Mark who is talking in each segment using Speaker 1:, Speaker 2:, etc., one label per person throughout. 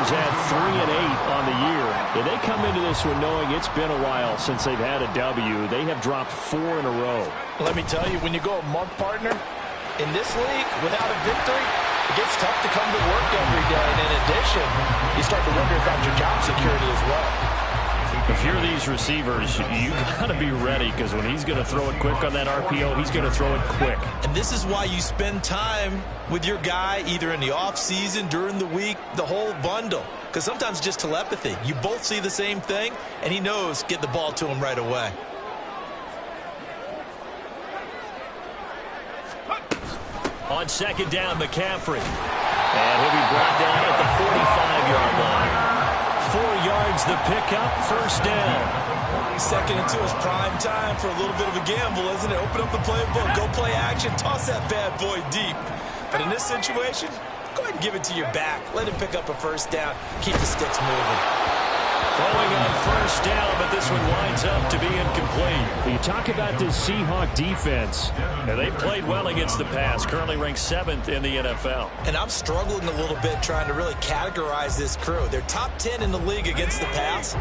Speaker 1: Steelers at 3-8 on the year. And they come into this one knowing it's been a while since they've had a W. They have dropped 4 in a row.
Speaker 2: Let me tell you, when you go a month, partner, in this league, without a victory, it gets tough to come to work every day. And in addition, you start to wonder about your job security as well.
Speaker 1: If you're these receivers, you got to be ready, because when he's going to throw it quick on that RPO, he's going to throw it quick.
Speaker 3: And this is why you spend time with your guy either in the offseason, during the week, the whole bundle. Because sometimes just telepathy. You both see the same thing, and he knows get the ball to him right away.
Speaker 1: On second down, McCaffrey. And he'll be brought down at the 45-yard line. 4 yards the pickup, first down.
Speaker 3: Second and 2 is prime time for a little bit of a gamble, isn't it? Open up the playbook, go play action, toss that bad boy deep. But in this situation, go ahead and give it to your back. Let him pick up a first down. Keep the sticks moving.
Speaker 1: Throwing on first down, but this one winds up to be incomplete. You talk about this Seahawks defense. And they played well against the pass, currently ranked 7th in the NFL.
Speaker 3: And I'm struggling a little bit trying to really categorize this crew. They're top 10 in the league against the pass,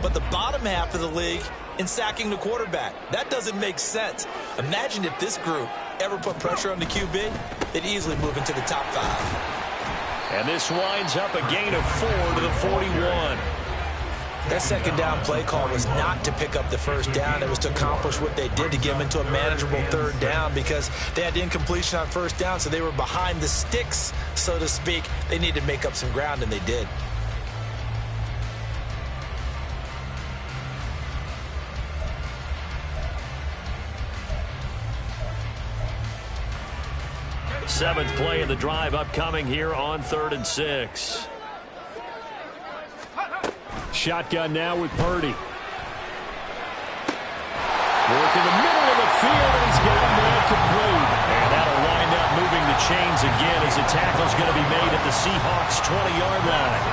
Speaker 3: but the bottom half of the league in sacking the quarterback. That doesn't make sense. Imagine if this group ever put pressure on the QB, they'd easily move into the top 5.
Speaker 1: And this winds up a gain of 4 to the 41.
Speaker 3: That second down play call was not to pick up the first down. It was to accomplish what they did, to get them into a manageable third down, because they had incompletion on first down, so they were behind the sticks, so to speak. They needed to make up some ground, and they did.
Speaker 1: Seventh play of the drive upcoming here on 3rd and 6. Shotgun now with Purdy. Work in the middle of the field, and he's got him there complete. And that'll wind up moving the chains again as the tackle's going to be made at the Seahawks' 20-yard line.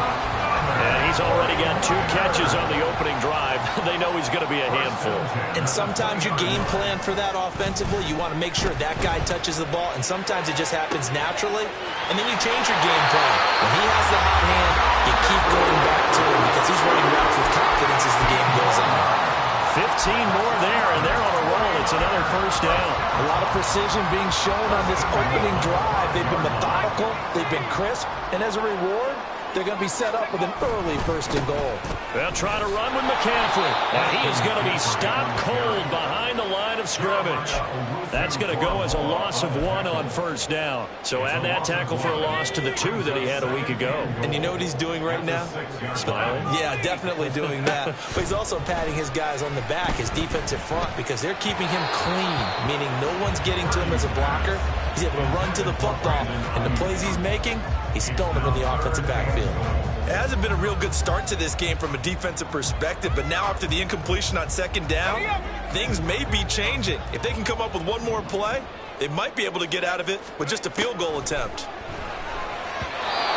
Speaker 1: And he's already got 2 catches on the opening drive. They know he's going to be a handful.
Speaker 3: And sometimes you game plan for that offensively. You want to make sure that guy touches the ball, and sometimes it just happens naturally. And then you change your game plan. When he has the hot hand, you keep going back to him because he's running routes with confidence as the game goes on.
Speaker 1: 15 more there, and they're on a roll. It's another first down.
Speaker 2: A lot of precision being shown on this opening drive. They've been methodical, they've been crisp, and as a reward, they're going to be set up with an early 1st and goal.
Speaker 1: They'll try to run with McCaffrey. And he is going to be stopped cold behind the line of scrimmage. That's going to go as a loss of 1 on first down. So add that tackle for a loss to the 2 that he had a week ago.
Speaker 3: And you know what he's doing right now?
Speaker 1: Smiling?
Speaker 3: Yeah, definitely doing that. But he's also patting his guys on the back, his defensive front, because they're keeping him clean, meaning no one's getting to him as a blocker. He's able to run to the football, and the plays he's making, he's spilling them in the offensive backfield.
Speaker 4: It hasn't been a real good start to this game from a defensive perspective, but now after the incompletion on second down, things may be changing. If they can come up with one more play, they might be able to get out of it with just a field goal attempt.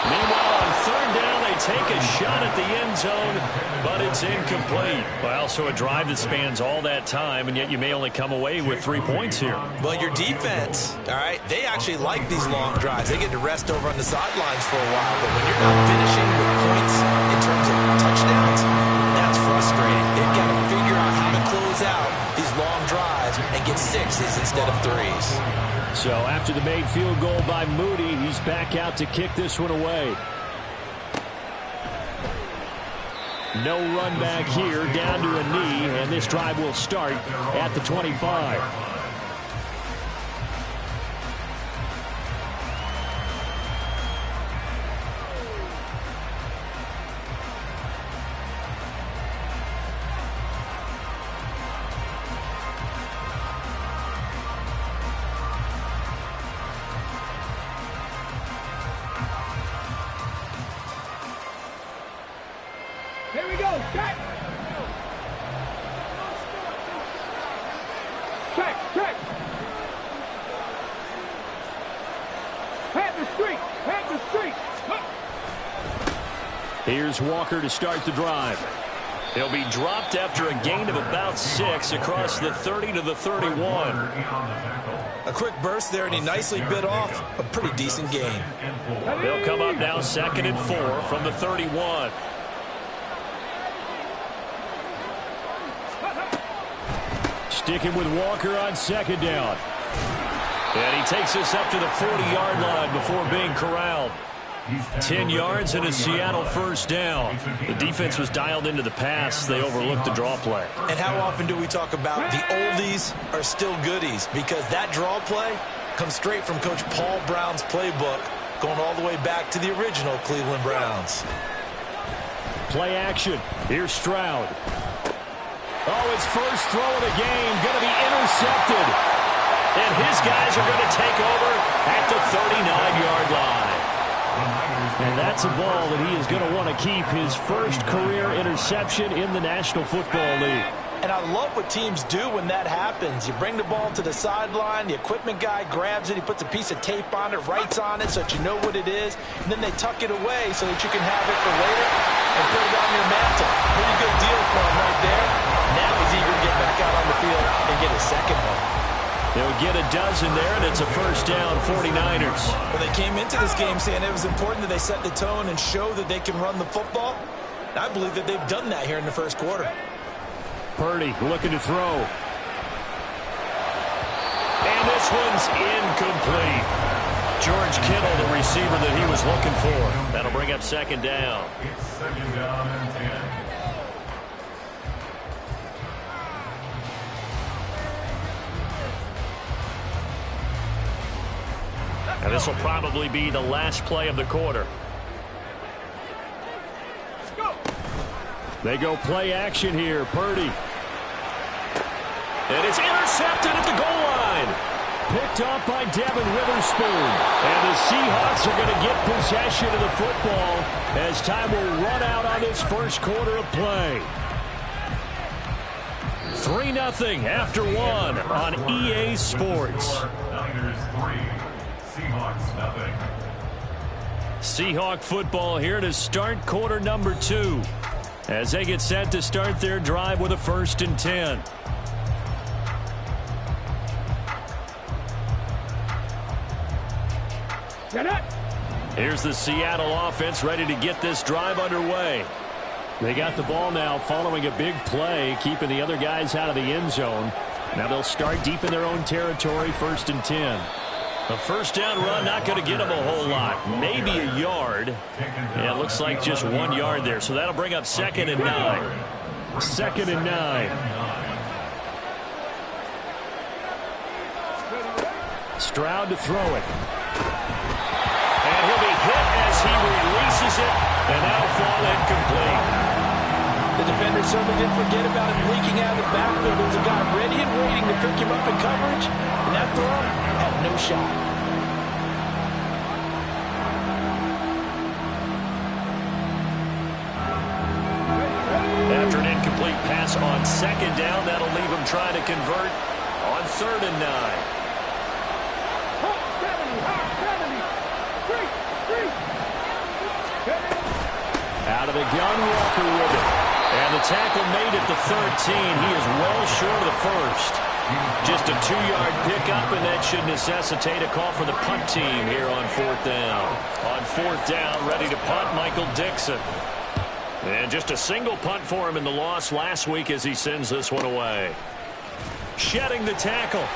Speaker 1: Meanwhile, on third down, they take a shot at the end zone, but it's incomplete. Well, so a drive that spans all that time, and yet you may only come away with 3 points here.
Speaker 3: Well, your defense, all right, they actually like these long drives. They get to rest over on the sidelines for a while, but when you're not finishing with points in terms of touchdowns, that's frustrating. They've got to figure out how to close out these long drives and get 6s instead of 3s.
Speaker 1: So after the made field goal by Moody, he's back out to kick this one away. No run back here, down to a knee, and this drive will start at the 25.
Speaker 5: Here we go. Check. Check. Check. Head the street. Head the street.
Speaker 1: Here's Walker to start the drive. He'll be dropped after a gain of about 6 across the 30 to the 31.
Speaker 3: A quick burst there, and he nicely bit off a pretty decent gain.
Speaker 1: They'll come up now 2nd and 4 from the 31. Sticking with Walker on 2nd down. And he takes us up to the 40-yard line before being corralled. 10 yards and a Seattle first down. The defense was dialed into the pass. They overlooked the draw play.
Speaker 3: And how often do we talk about the oldies are still goodies? Because that draw play comes straight from Coach Paul Brown's playbook, going all the way back to the original Cleveland Browns.
Speaker 1: Play action. Here's Stroud. Oh, his first throw of the game going to be intercepted. And his guys are going to take over at the 39-yard line. And that's a ball that he is going to want to keep, his first career interception in the National Football League.
Speaker 2: And I love what teams do when that happens. You bring the ball to the sideline, the equipment guy grabs it, he puts a piece of tape on it, writes on it so that you know what it is, and then they tuck it away so that you can have it for later and put it on your mantle. Pretty good deal for him right there. Now he's eager to get back out on the field and get his second one.
Speaker 1: They'll get a dozen there, and it's a first down, 49ers.
Speaker 3: Well, they came into this game saying it was important that they set the tone and show that they can run the football. And I believe that they've done that here in the first quarter.
Speaker 1: Purdy looking to throw. And this one's incomplete. George Kittle, the receiver that he was looking for. That'll bring up 2nd down.
Speaker 6: It's 2nd down and 10.
Speaker 1: And this will probably be the last play of the quarter. They go play action here. Purdy. And it's intercepted at the goal line. Picked up by Devin Witherspoon. And the Seahawks are going to get possession of the football as time will run out on this first quarter of play. 3-0 after 1 on EA Sports.
Speaker 6: Niners 3, Seahawks nothing.
Speaker 1: Seahawk football here to start quarter number 2 as they get set to start their drive with a 1st and 10. Here's the Seattle offense ready to get this drive underway. They got the ball now following a big play, keeping the other guys out of the end zone. Now they'll start deep in their own territory, 1st and 10. A first down run, not going to get them a whole lot. Maybe a yard. Yeah, it looks like just 1 yard there. So that'll bring up 2nd and 9. 2nd and 9. Stroud to throw it. And he'll be hit as he releases it. And that'll fall incomplete.
Speaker 2: The defender certainly didn't forget about him leaking out of the backfield. There was a guy ready and waiting to pick him up in coverage. And that throw had no shot.
Speaker 1: After an incomplete pass on 2nd down, that'll leave him trying to convert on 3rd and 9. Out of the gun, Walker with it. And the tackle made at the 13. He is well short of the first. Just a 2-yard pickup, and that should necessitate a call for the punt team here on 4th down. On 4th down, ready to punt, Michael Dixon. And just a single punt for him in the loss last week as he sends this one away. Shedding the tackle.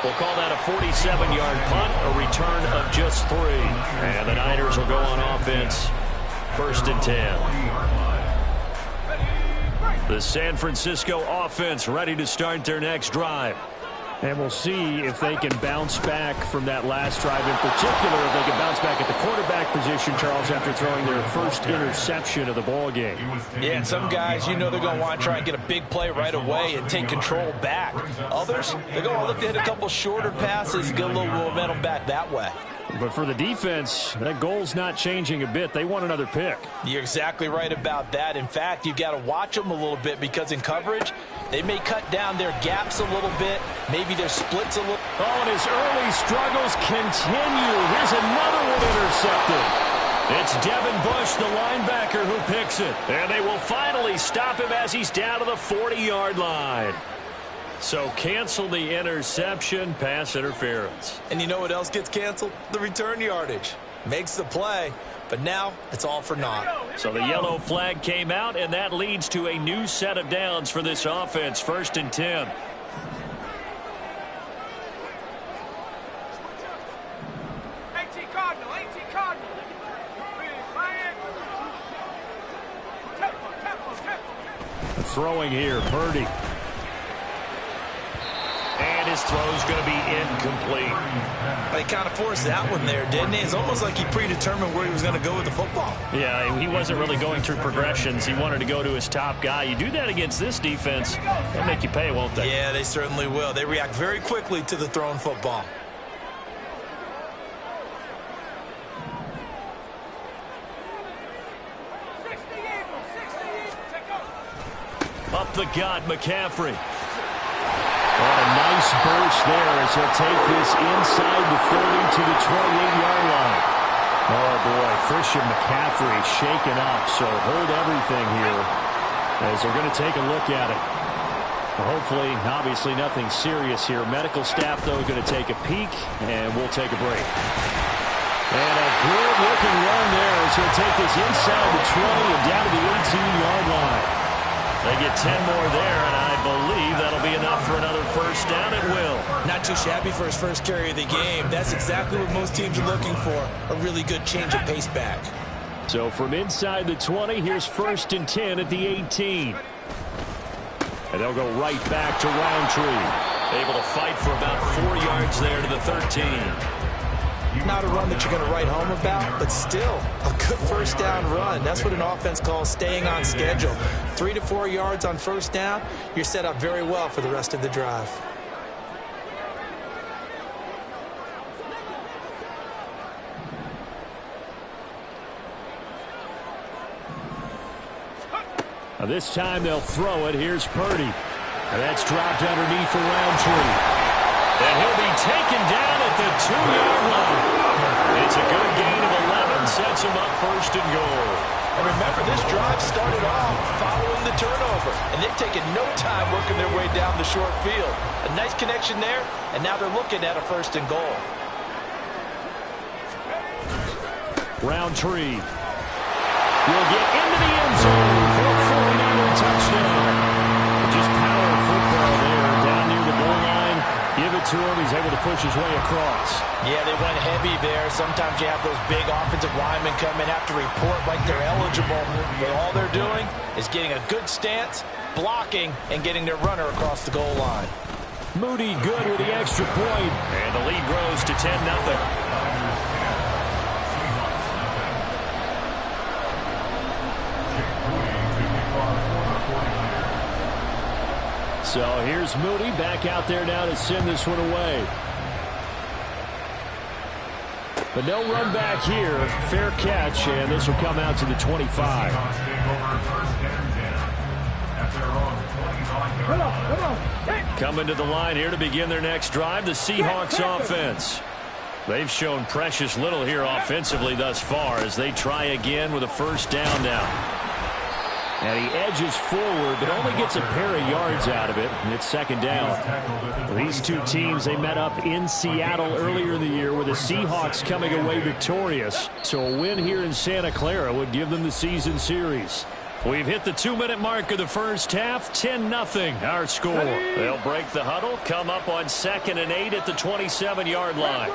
Speaker 1: We'll call that a 47-yard punt, a return of just 3. And the Niners will go on offense, 1st and 10. The San Francisco offense ready to start their next drive. And we'll see if they can bounce back from that last drive, in particular if they can bounce back at the quarterback position, Charles, after throwing their first interception of the ball game.
Speaker 2: Yeah, and some guys, you know they're going to want to try and get a big play right away and take control back. Others, they're going to look to hit a couple shorter passes, get a little momentum back that way.
Speaker 1: But for the defense, that goal's not changing a bit. They want another pick.
Speaker 2: You're exactly right about that. In fact, you've got to watch them a little bit because in coverage, they may cut down their gaps a little bit, maybe their splits a little.
Speaker 1: Oh, and his early struggles continue. Here's another one intercepted. It's Devin Bush, the linebacker, who picks it. And they will finally stop him as he's down to the 40-yard line. So cancel the interception, pass interference.
Speaker 3: And you know what else gets canceled? The return yardage. Makes the play, but now it's all for naught.
Speaker 1: So the yellow flag came out, and that leads to a new set of downs for this offense. 1st and 10. Throwing here, Purdy. And his throw's going to be incomplete.
Speaker 3: He kind of forced that one there, didn't he? It's almost like he predetermined where he was going to go with the football.
Speaker 1: Yeah, he wasn't really going through progressions. He wanted to go to his top guy. You do that against this defense, they'll make you pay, won't they?
Speaker 3: Yeah, they certainly will. They react very quickly to the thrown football.
Speaker 1: Up the gut, McCaffrey. What a nice burst there as he'll take this inside the 30 to the 28-yard line. Oh, boy, Christian McCaffrey shaken up, so hold everything here as they're going to take a look at it. Hopefully, obviously, nothing serious here. Medical staff, though, going to take a peek, and we'll take a break. And a good-looking run there as he'll take this inside the 20 and down to the 18-yard line. They get 10 more there, and I believe that'll be enough for another first down at will.
Speaker 3: Not too shabby for his first carry of the game. That's exactly what most teams are looking for, a really good change of pace back.
Speaker 1: So from inside the 20, here's 1st and 10 at the 18. And they'll go right back to Roundtree. Able to fight for about 4 yards there to the 13.
Speaker 2: Not a run that you're going to write home about, but still a good first down run. That's what an offense calls staying on schedule. 3 to 4 yards on first down, you're set up very well for the rest of the drive.
Speaker 1: Now this time they'll throw it. Here's Purdy. And that's dropped underneath for Roundtree. And he'll be taken down at the 2-yard line. It's a good gain of 11, sets him up 1st and goal.
Speaker 2: And remember, this drive started off following the turnover, and they've taken no time working their way down the short field. A nice connection there, and now they're looking at a 1st and goal.
Speaker 1: Roundtree will get into the end zone for a 49er touchdown. Just power football there down near the goal line. Give it to him. He's able to push his way across.
Speaker 2: Yeah, they went heavy there. Sometimes you have those big offensive linemen come in, have to report like they're eligible. But all they're doing is getting a good stance, blocking, and getting their runner across the goal line.
Speaker 1: Moody good with the extra point. And the lead grows to 10-0. So here's Moody back out there now to send this one away. But no run back here. Fair catch, and this will come out to the 25. Coming to the line here to begin their next drive, the Seahawks offense. They've shown precious little here offensively thus far as they try again with a first down now. And he edges forward, but only gets a pair of yards out of it. And it's 2nd down. These two teams, they met up in Seattle earlier in the year with the Seahawks coming away victorious. So a win here in Santa Clara would give them the season series. We've hit the 2-minute mark of the first half. 10-0 our score. They'll break the huddle, come up on 2nd and 8 at the 27-yard line.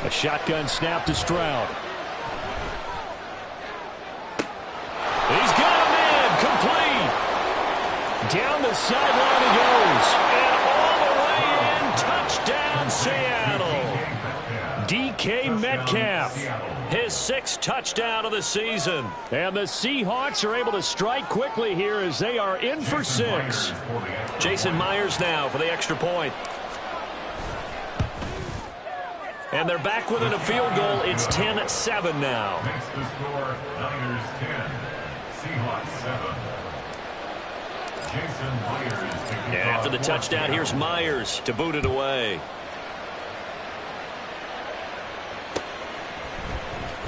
Speaker 1: A shotgun snap to Stroud. He's got him in, complete. Down the sideline he goes. And all the way in, touchdown Seattle. DK Metcalf, his 6th touchdown of the season. And the Seahawks are able to strike quickly here as they are in for 6. Jason Myers now for the extra point. And they're back within a field goal. It's 10-7 now.
Speaker 6: Makes the score Niners 10. Seahawks 7. Jason Myers taking
Speaker 1: And after the touchdown, here's Myers to boot it away.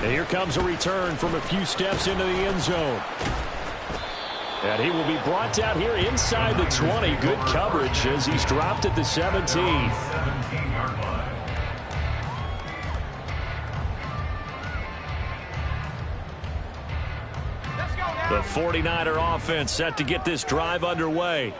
Speaker 1: And here comes a return from a few steps into the end zone. And he will be brought down here inside the 20. Good coverage as he's dropped at the 17.
Speaker 6: 17-yard line.
Speaker 1: The 49er offense set to get this drive underway.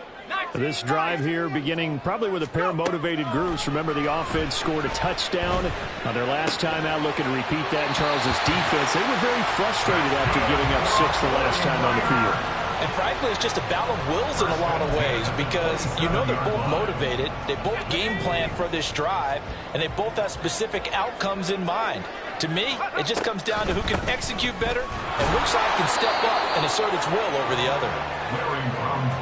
Speaker 1: This drive here beginning probably with a pair of motivated groups. Remember, the offense scored a touchdown on their last time out, looking to repeat that in Charles's defense. They were very frustrated after giving up 6 the last time on the field.
Speaker 2: And frankly, it's just a battle of wills in a lot of ways because you know they're both motivated. They both game plan for this drive, and they both have specific outcomes in mind. To me, it just comes down to who can execute better and which side can step up and assert its will over the other.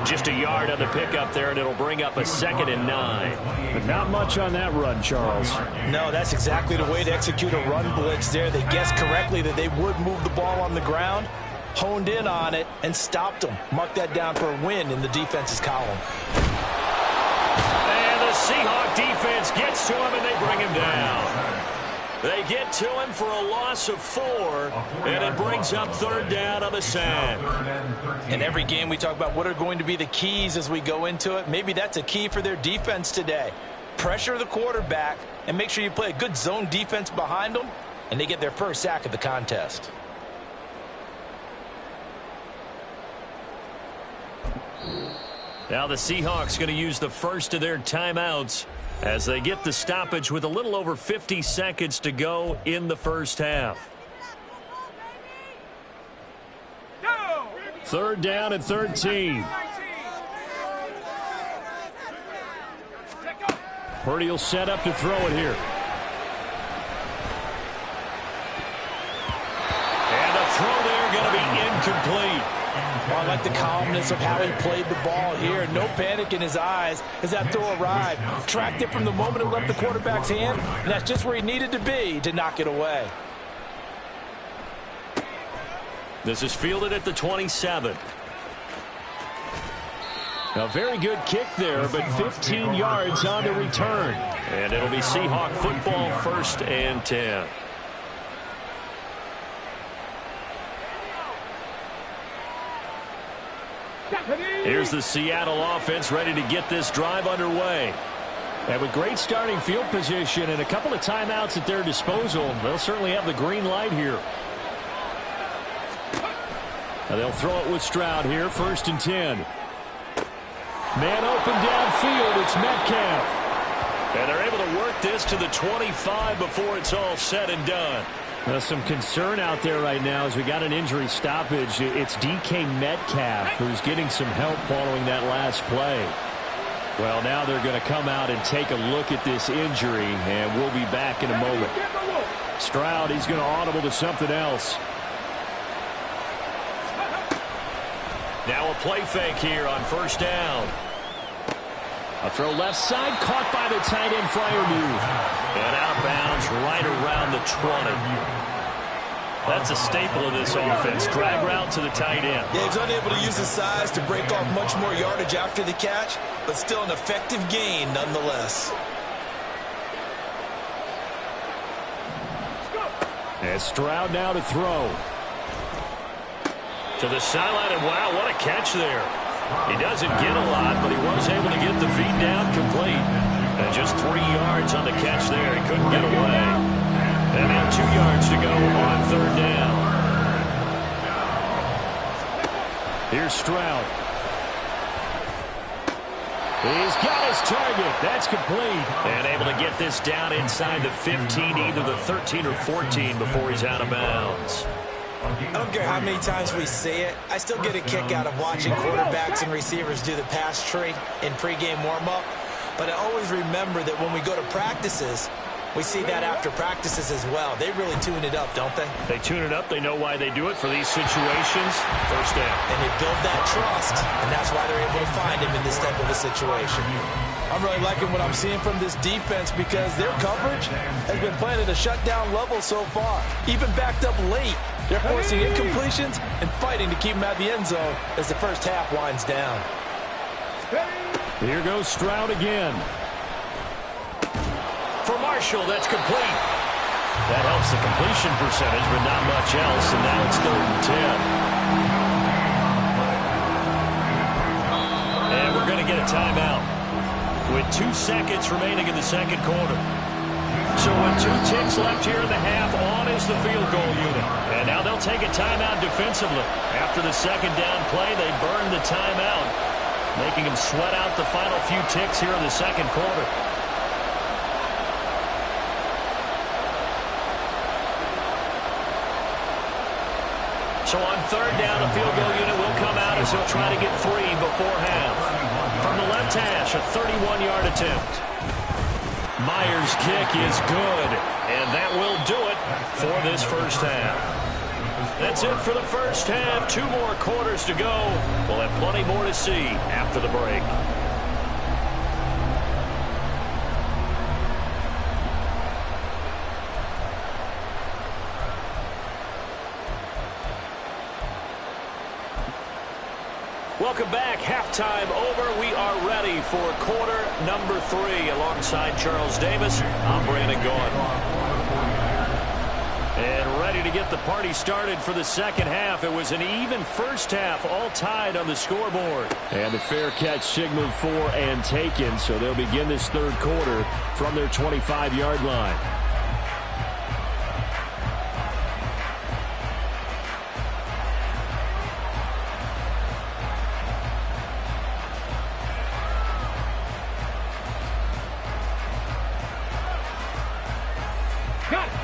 Speaker 1: Just a yard on the pickup there, and it'll bring up a 2nd and 9. But not much on that run, Charles.
Speaker 2: No, that's exactly the way to execute a run blitz there. They guessed correctly that they would move the ball on the ground, honed in on it, and stopped them. Mark that down for a win in the defense's column.
Speaker 1: And the Seahawks defense gets to him, and they bring him down. They get to him for a loss of 4, and it brings up 3rd down on the sack.
Speaker 2: In every game we talk about what are going to be the keys as we go into it. Maybe that's a key for their defense today. Pressure the quarterback and make sure you play a good zone defense behind them, and they get their first sack of the contest.
Speaker 1: Now the Seahawks going to use the first of their timeouts as they get the stoppage with a little over 50 seconds to go in the first half. 3rd down and 13. Purdy will set up to throw it here. And the throw there going to be incomplete.
Speaker 2: Well, I like the calmness of how he played the ball here. No panic in his eyes as that throw arrived. Tracked it from the moment it left the quarterback's hand, and that's just where he needed to be to knock it away.
Speaker 1: This is fielded at the 27. A very good kick there, but 15 yards on the return. And it'll be Seahawk football, 1st and 10. Here's the Seattle offense ready to get this drive underway. And with great starting field position and a couple of timeouts at their disposal, they'll certainly have the green light here. Now they'll throw it with Stroud here, 1st and 10. Man open downfield, it's Metcalf. And they're able to work this to the 25 before it's all said and done. There's some concern out there right now as we got an injury stoppage. It's DK Metcalf who's getting some help following that last play. Well, now they're going to come out and take a look at this injury, and we'll be back in a moment. Stroud, he's going to audible to something else. Now a play fake here on 1st down. A throw left side, caught by the tight end flyer move. And out of bounds right around the 20. That's a staple of this offense. Drag route to the tight end.
Speaker 3: Yeah, he's unable to use his size to break off much more yardage after the catch, but still an effective gain nonetheless.
Speaker 1: And Stroud now to throw. To the sideline, and wow, what a catch there. He doesn't get a lot, but he was able to get the feet down complete. And just 3 yards on the catch there. He couldn't get away. And now 2 yards to go on 3rd down. Here's Stroud. He's got his target. That's complete. And able to get this down inside the 15, either the 13 or 14 before he's out of bounds.
Speaker 3: I don't care how many times we see it. I still get a kick out of watching quarterbacks and receivers do the pass tree in pregame warm-up. But I always remember that when we go to practices, we see that after practices as well. They really tune it up, don't they?
Speaker 1: They tune it up. They know why they do it for these situations. 1st down.
Speaker 3: And they build that trust, and that's why they're able to find him in this type of a situation.
Speaker 2: I'm really liking what I'm seeing from this defense because their coverage has been playing at a shutdown level so far. Even backed up late, they're forcing incompletions and fighting to keep them out of the end zone as the first half winds down.
Speaker 1: Here goes Stroud again. For Marshall, that's complete. That helps the completion percentage, but not much else, and now it's 3rd and 10. And we're going to get a timeout with 2 seconds remaining in the second quarter. So with 2 ticks left here in the half, on is the field goal unit. And now they'll take a timeout defensively. After the second down play, they burn the timeout, making them sweat out the final few ticks here in the second quarter. So on 3rd down, a field goal unit will come out as he'll try to get 3 before half. From the left hash, a 31-yard attempt. Myers' kick is good, and that will do it for this first half. That's it for the first half. 2 more quarters to go. We'll have plenty more to see after the break. Welcome back. Halftime over. We are ready for quarter number 3. Alongside Charles Davis, I'm Brandon Gaudin. And ready to get the party started for the second half. It was an even first half, all tied on the scoreboard. And the fair catch signaled for and taken, so they'll begin this third quarter from their 25-yard line.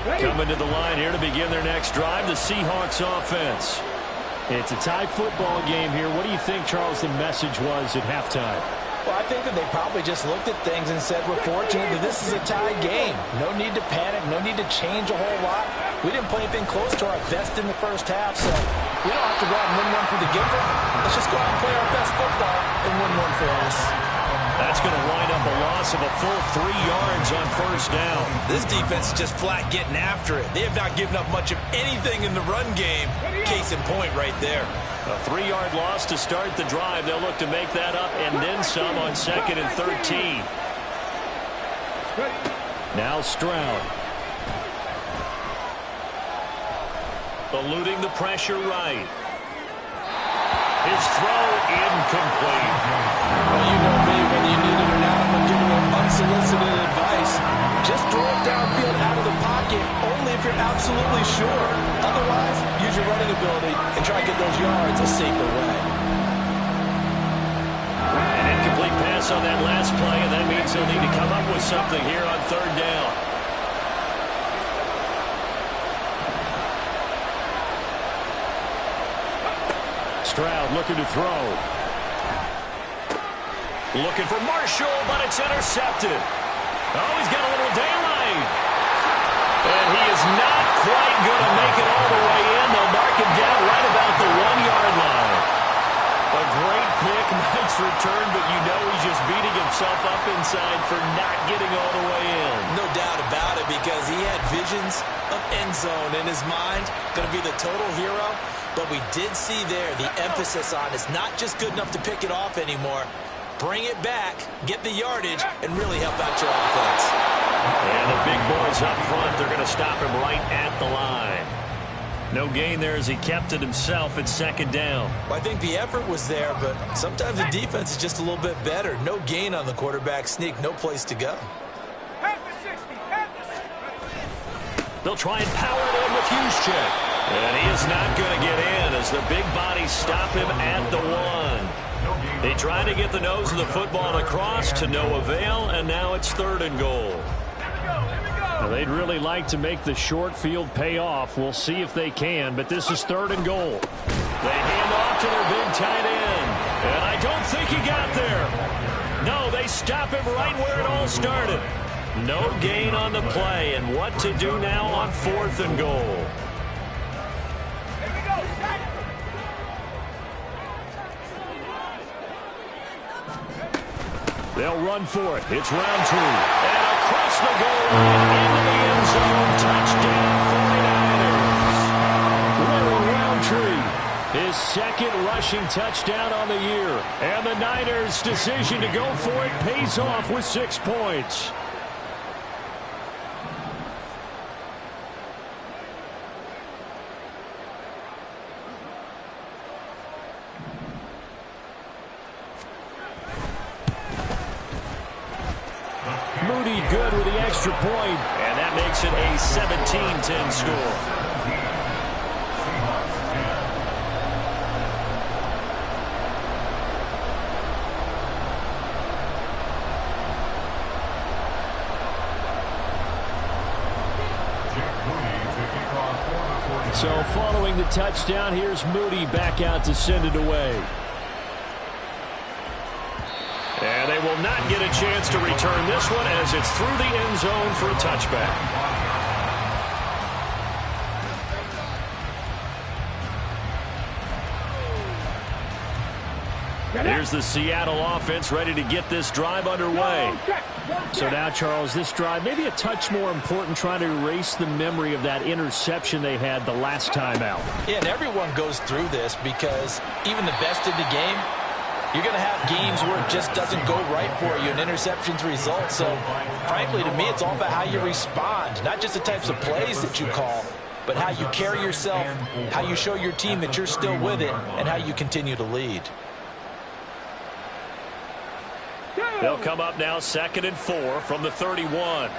Speaker 1: Coming to the line here to begin their next drive, the Seahawks offense. It's a tie football game here. What do you think, Charles, the message was at halftime?
Speaker 2: Well, I think that they probably just looked at things and said, we're fortunate that this is a tie game. No need to panic, no need to change a whole lot. We didn't play anything close to our best in the first half, so we don't have to go out and win one for the giver. Let's just go out and play our best football and win one for us.
Speaker 1: That's going to wind up a loss of a full 3 yards on first down.
Speaker 4: This defense is just flat getting after it. They have not given up much of anything in the run game. Case in point right there.
Speaker 1: A 3-yard loss to start the drive. They'll look to make that up and then some on 2nd and 13. Now Stroud. Eluding the pressure right. His throw incomplete.
Speaker 2: Well, you know me, whether you need it or not, I'm going to give you unsolicited advice. Just throw it downfield out of the pocket, only if you're absolutely sure. Otherwise, use your running ability and try to get those yards a safer way.
Speaker 1: An incomplete pass on that last play, and that means they'll need to come up with something here on 3rd down. Stroud looking to throw. Looking for Marshall, but it's intercepted. Oh, he's got a little daylight. And he is not quite going to make it all the way in. They'll mark him down right about the 1-yard line. A great pick, nice return, but you know he's just beating himself up inside for not getting all the way in.
Speaker 3: No doubt about it, because he had visions of end zone in his mind. Going to be the total hero. But we did see there the emphasis on it's not just good enough to pick it off anymore. Bring it back, get the yardage, and really help out your offense.
Speaker 1: And the big boys up front, they're going to stop him right at the line. No gain there as he kept it himself at 2nd down.
Speaker 3: Well, I think the effort was there, but sometimes the defense is just a little bit better. No gain on the quarterback sneak, no place to go.
Speaker 1: They'll try and power it in with Juszczyk. And he is not going to get in as the big bodies stop him at the 1. They try to get the nose of the football across to no avail, and now it's 3rd and goal. Now, they'd really like to make the short field pay off. We'll see if they can, but this is 3rd and goal. They hand off to their big tight end, and I don't think he got there. No, they stop him right where it all started. No gain on the play, and what to do now on 4th and goal. They'll run for it. It's Roundtree. And across the goal line into the end zone. Touchdown 49ers. Larry Roundtree, his 2nd rushing touchdown on the year. And the Niners' decision to go for it pays off with 6 points. extra point, and that makes it a 17-10 score. So following the touchdown, here's Moody back out to send it away. And they will not get a chance to return this one as it's through the end zone for a touchback. Here's the Seattle offense ready to get this drive underway. So now, Charles, this drive maybe a touch more important, trying to erase the memory of that interception they had the last time out.
Speaker 2: Yeah, and everyone goes through this because even the best in the game, you're going to have games where it just doesn't go right for you, and interceptions result. So, frankly, to me, it's all about how you respond, not just the types of plays that you call, but how you carry yourself, how you show your team that you're still with it, and how you continue to lead.
Speaker 1: They'll come up now 2nd and 4 from the 31.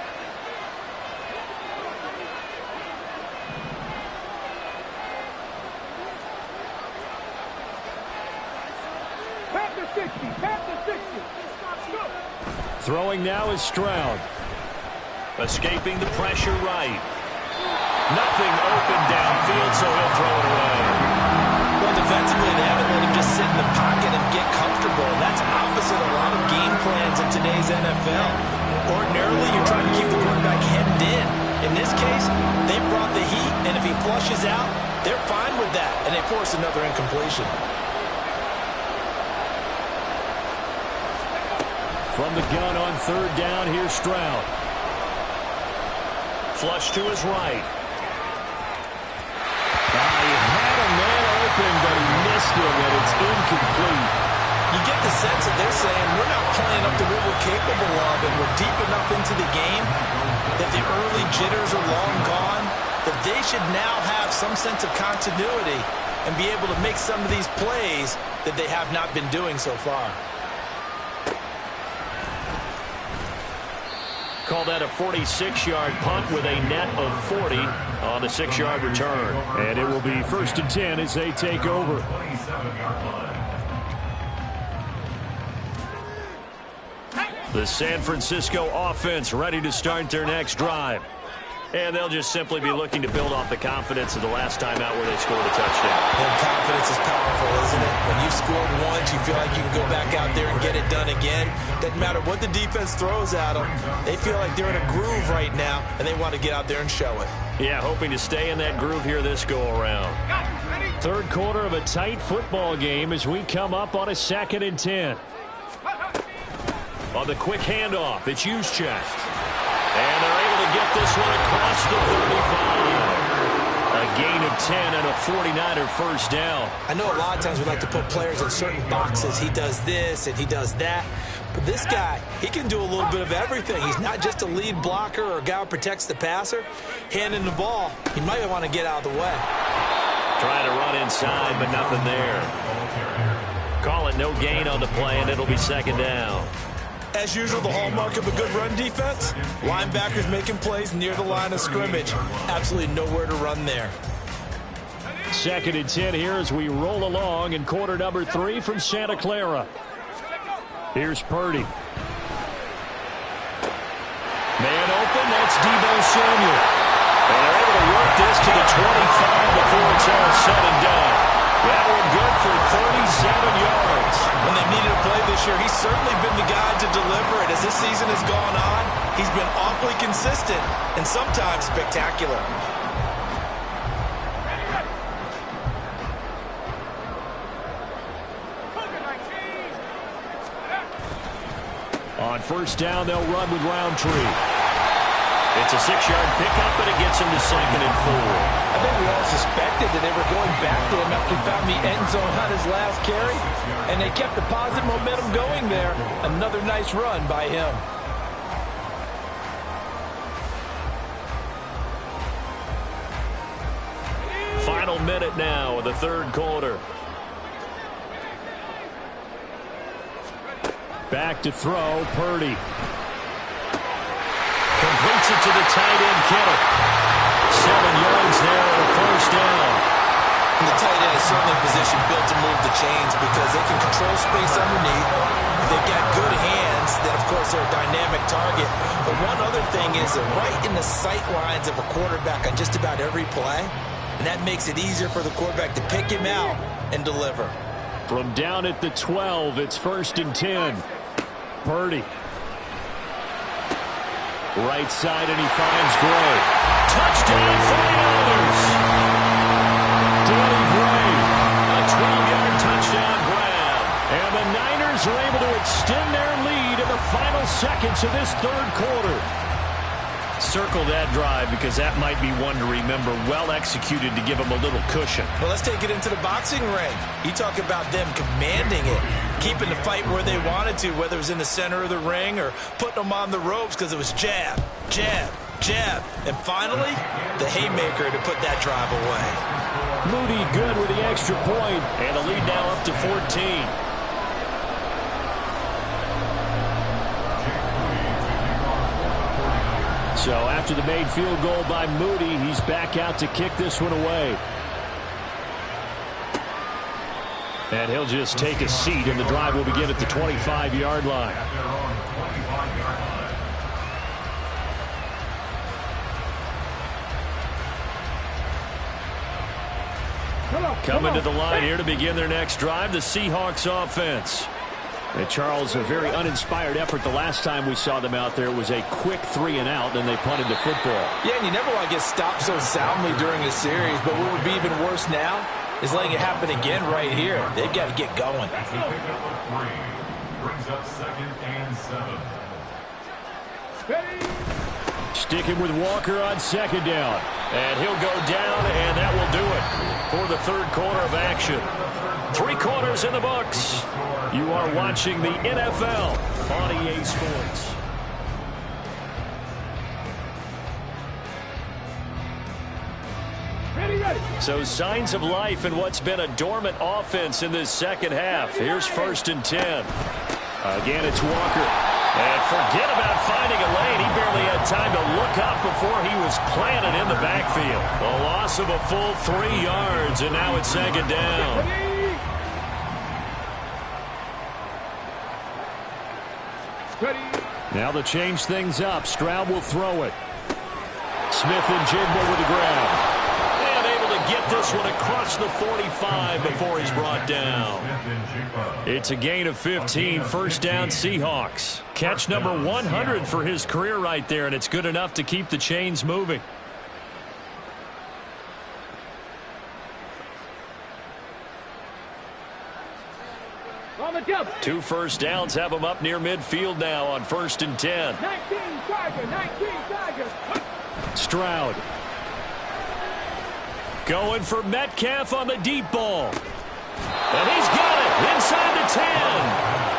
Speaker 1: Throwing now is Stroud. Escaping the pressure right. Nothing open downfield, so he'll throw it away.
Speaker 2: Well, defensively, they haven't let him just sit in the pocket and get comfortable. And that's opposite a lot of game plans in today's NFL. Ordinarily, you're trying to keep the quarterback hemmed in. In this case, they brought the heat, and if he flushes out, they're fine with that, and they force another incompletion.
Speaker 1: From the gun on 3rd down, here's Stroud. Flush to his right. He had a man open, but he missed him, and it's incomplete.
Speaker 2: You get the sense that they're saying we're not playing up to what we're capable of, and we're deep enough into the game that the early jitters are long gone, that they should now have some sense of continuity and be able to make some of these plays that they have not been doing so far.
Speaker 1: Call that a 46-yard punt with a net of 40 on the 6-yard return. And it will be 1st and 10 as they take over. The San Francisco offense ready to start their next drive. And they'll just simply be looking to build off the confidence of the last time out where they scored a touchdown.
Speaker 2: And confidence is powerful, isn't it? When you've scored once, you feel like you can go back out there and get it done again. Doesn't matter what the defense throws at them. They feel like they're in a groove right now, and they want to get out there and show it.
Speaker 1: Yeah, hoping to stay in that groove here this go-around. 3rd quarter of a tight football game as we come up on a 2nd and 10. On the quick handoff, it's Juszczyk. And they're able to get this one across the 35. A gain of 10 and a 49er first down.
Speaker 2: I know a lot of times we like to put players in certain boxes. He does this and he does that. But this guy, he can do a little bit of everything. He's not just a lead blocker or a guy who protects the passer. Handing the ball, he might want to get out of the way.
Speaker 1: Trying to run inside, but nothing there. Call it no gain on the play, and it'll be 2nd down.
Speaker 2: As usual, the hallmark of a good run defense, linebackers making plays near the line of scrimmage. Absolutely nowhere to run there.
Speaker 1: 2nd and 10 here as we roll along in quarter number 3 from Santa Clara. Here's Purdy. Man open, that's Deebo Samuel. And they're able to work this to the 25 before it's all said and done. That one good for 37 yards.
Speaker 2: When they needed a play this year, he's certainly been the guy to deliver it. As this season has gone on, he's been awfully consistent and sometimes spectacular.
Speaker 1: On 1st down, they'll run with Roundtree. It's a 6-yard pickup, but it gets him to 2nd and 4.
Speaker 2: I think we all suspected that they were going back to him after he found the end zone on his last carry, and they kept the positive momentum going there. Another nice run by him.
Speaker 1: Final minute now of the 3rd quarter. Back to throw, Purdy. Completes gets it to the tight end, Kittle. 7 yards there on a first down.
Speaker 3: And the tight end is certainly in position built to move the chains because they can control space underneath. They've got good hands. Then, of course, they're a dynamic target. But one other thing is they're right in the sight lines of a quarterback on just about every play. And that makes it easier for the quarterback to pick him out and deliver.
Speaker 1: From down at the 12, it's 1st and 10. Purdy. Right side, and he finds Gray. Touchdown, 49ers! Danny Gray, a 12-yard touchdown grab. And the Niners are able to extend their lead in the final seconds of this third quarter. Circle that drive because that might be one to remember. Well executed to give them a little cushion.
Speaker 3: Well, let's take it into the boxing ring. You talk about them commanding it, keeping the fight where they wanted to, whether it was in the center of the ring or putting them on the ropes because it was jab, jab, jab. And finally, the haymaker to put that drive away.
Speaker 1: Moody good with the extra point, and the lead now up to 14. So after the made field goal by Moody, he's back out to kick this one away. And he'll just take a seat, and the drive will begin at the 25-yard line. Coming to the line here to begin their next drive, the Seahawks offense. And Charles, a very uninspired effort the last time we saw them out there. It was a quick 3-and-out, then they punted the football.
Speaker 2: Yeah, and you never want to get stopped so soundly during a series, but what would be even worse now is letting it happen again right here. They've got to get going.
Speaker 6: Brings up 2nd and 7.
Speaker 1: Sticking with Walker on 2nd down. And he'll go down, and that will do it for the third quarter of action. 3 quarters in the books. You are watching the NFL on EA Sports. So signs of life in what's been a dormant offense in this second half. Here's 1st and 10. Again, it's Walker. And forget about finding a lane. He barely had time to look up before he was planted in the backfield. A loss of a full 3 yards, and now it's 2nd down. Now they change things up. Stroud will throw it. Smith and Jigba with the grab. And able to get this one across the 45 before he's brought down. It's a gain of 15. 1st down Seahawks. Catch number 100 for his career right there, and it's good enough to keep the chains moving. Two first downs have them up near midfield now on 1st and 10.
Speaker 5: 19 Chargers.
Speaker 1: Stroud. Going for Metcalf on the deep ball. And he's got it inside the 10.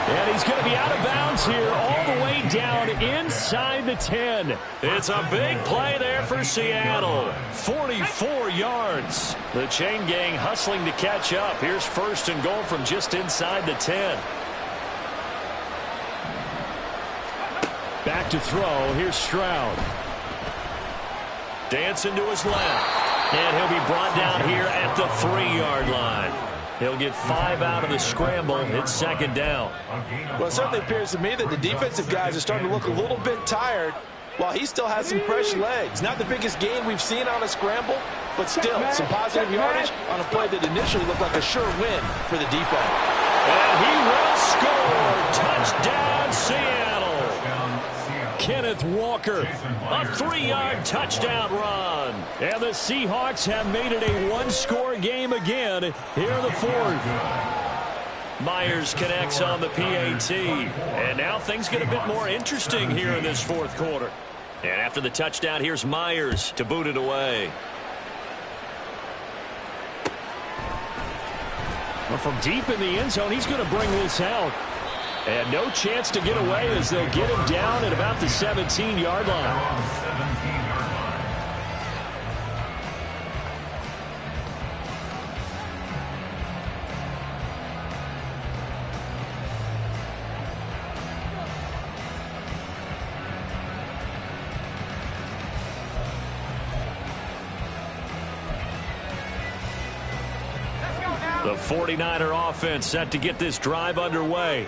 Speaker 1: And he's going to be out of bounds here all the way down inside the 10. It's a big play there for Seattle. 44 yards. The chain gang hustling to catch up. Here's 1st and goal from just inside the 10. Back to throw. Here's Stroud. Dancing to his left. And he'll be brought down here at the 3-yard line. He'll get 5 out of the scramble. It's 2nd down.
Speaker 2: Well, it certainly appears to me that the defensive guys are starting to look a little bit tired while he still has some fresh legs. Not the biggest gain we've seen on a scramble, but still some positive yardage on a play that initially looked like a sure win for the defense.
Speaker 1: And he will score. Touchdown, Seattle. Kenneth Walker, a 3-yard touchdown run. And the Seahawks have made it a 1-score game again here in the 4th. Myers connects on the PAT. And now things get a bit more interesting here in this 4th quarter. And after the touchdown, here's Myers to boot it away. Well, from deep in the end zone, he's going to bring this out. And no chance to get away as they'll get him down at about the 17-yard line. The 49er offense set to get this drive underway.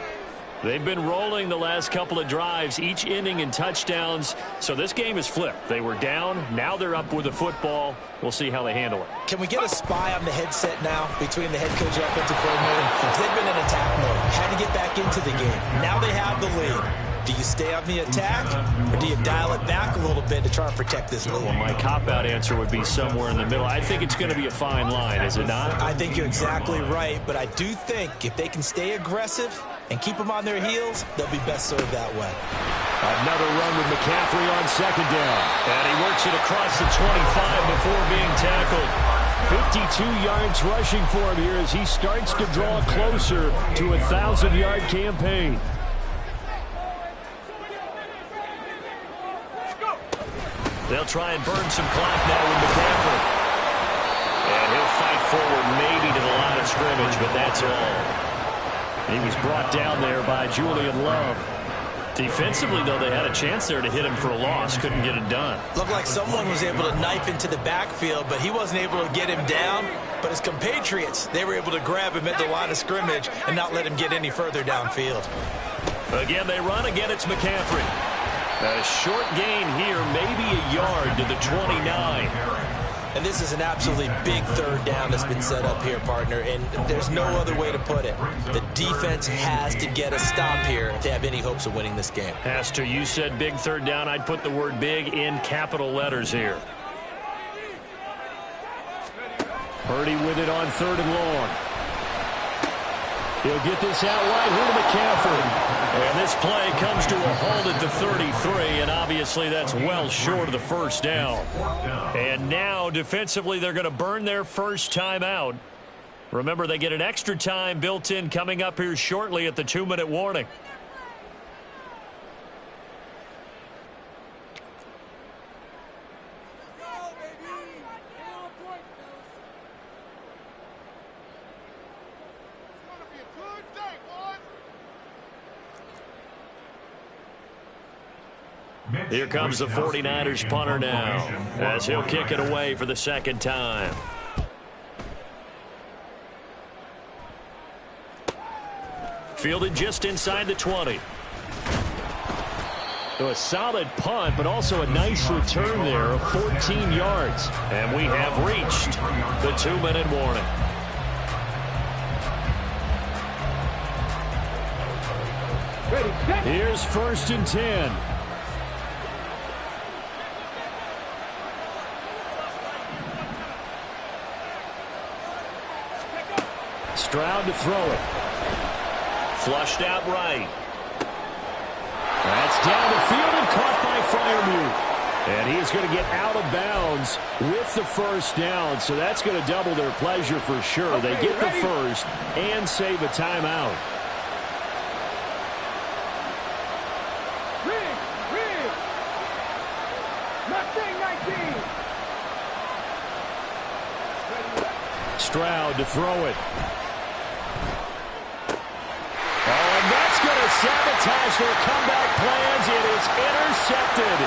Speaker 1: They've been rolling the last couple of drives, each inning in touchdowns. So this game is flipped. They were down. Now they're up with the football. We'll see how they handle it.
Speaker 2: Can we get a spy on the headset now between the head coach and offensive coordinator? Because they've been in attack mode. Had to get back into the game. Now they have the lead. Do you stay on the attack, or do you dial it back a little bit to try and protect this lead?
Speaker 1: Well, my cop-out answer would be somewhere in the middle. I think it's going to be a fine line, is it not?
Speaker 2: I think you're exactly right, but I do think if they can stay aggressive and keep them on their heels, they'll be best served that way.
Speaker 1: Another run with McCaffrey on second down. And he works it across the 25 before being tackled. 52 yards rushing for him here as he starts to draw closer to a 1,000-yard campaign. They'll try and burn some clock now with McCaffrey. And he'll fight forward maybe to the line of scrimmage, but that's all. He was brought down there by Julian Love. Defensively, though, they had a chance there to hit him for a loss. Couldn't get it done.
Speaker 2: Looked like someone was able to knife into the backfield, but he wasn't able to get him down. But his compatriots, they were able to grab him at the line of scrimmage and not let him get any further downfield.
Speaker 1: Again, they run. Again, it's McCaffrey. A short gain here, maybe a yard to the 29.
Speaker 2: And this is an absolutely big third down that's been set up here, partner, and there's no other way to put it. The defense has to get a stop here if they have any hopes of winning this game.
Speaker 1: Pastor, you said big third down. I'd put the word big in capital letters here. Purdy with it on third and long. He'll get this out wide here to McCaffrey. And this play comes to a halt at the 33, and obviously that's well short of the first down. And now, defensively, they're going to burn their first time out. Remember, they get an extra time built in coming up here shortly at the 2-minute warning. Here comes the 49ers punter now, as he'll kick it away for the second time. Fielded just inside the 20. So a solid punt, but also a nice return there of 14 yards. And we have reached the 2-minute warning. Here's 1st and 10. Stroud to throw it. Flushed out right. That's down the field and caught by Freiermuth. And he's going to get out of bounds with the first down. So that's going to double their pleasure for sure. They get the first and save a timeout. Stroud to throw it. Oh, and that's going to sabotage their comeback plans. It is intercepted.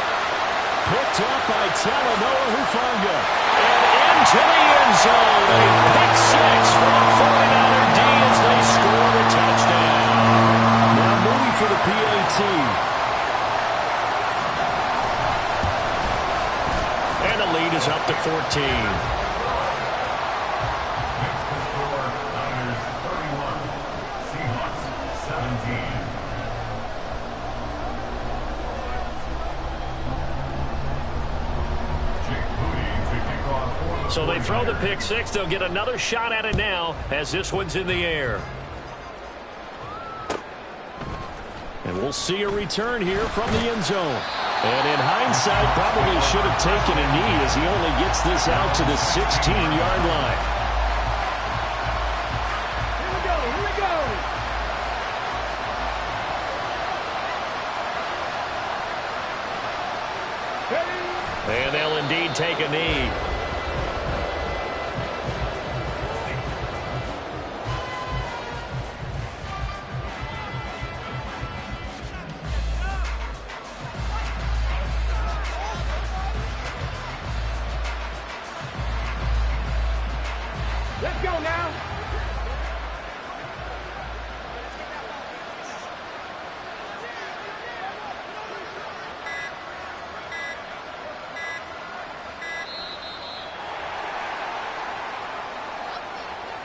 Speaker 1: Picked up by Talanoa Hufanga. And into the end zone. A pick six for the 49er D as they score a touchdown. Now moving for the PAT. And the lead is up to 14. So they throw the pick six. They'll get another shot at it now as this one's in the air. And we'll see a return here from the end zone. And in hindsight, probably should have taken a knee as he only gets this out to the 16-yard line.
Speaker 5: Here we go.
Speaker 1: And they'll indeed take a knee.
Speaker 5: Let's go now.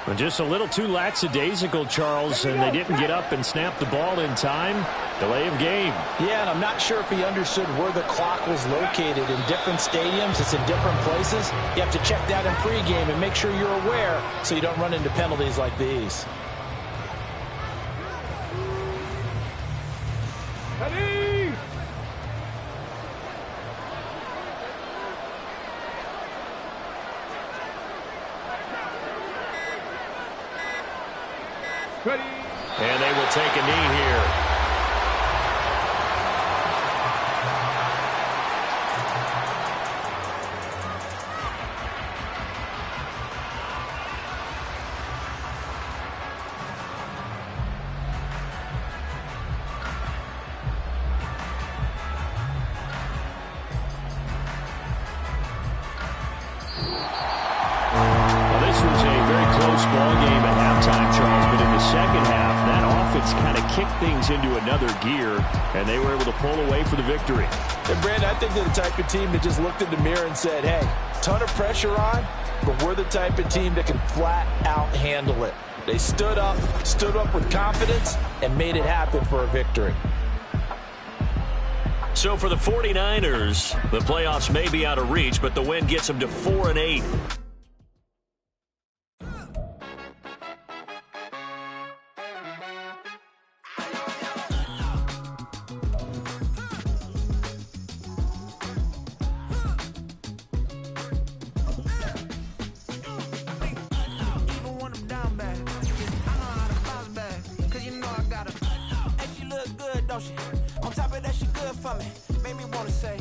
Speaker 1: Well, just a little too lackadaisical, Charles, and they didn't get up and snap the ball in time. Delay of game.
Speaker 2: Yeah, and I'm not sure if he understood where the clock was located. In different stadiums, it's in different places. You have to check that in pregame and make sure you're aware so you don't run into penalties like these.
Speaker 5: Ready? Ready?
Speaker 1: And they will take a knee here. This was a very close ball game at halftime, Charles, but in the second half, that offense kind of kicked things into another gear, and they were able to pull away for the victory.
Speaker 2: And, Brandon, I think they're the type of team that just looked in the mirror and said, hey, ton of pressure on, but we're the type of team that can flat out handle it. They stood up with confidence, and made it happen for a victory.
Speaker 1: So for the 49ers, the playoffs may be out of reach, but the win gets them to 4-8.
Speaker 7: On top of that, she good for me. Made me wanna say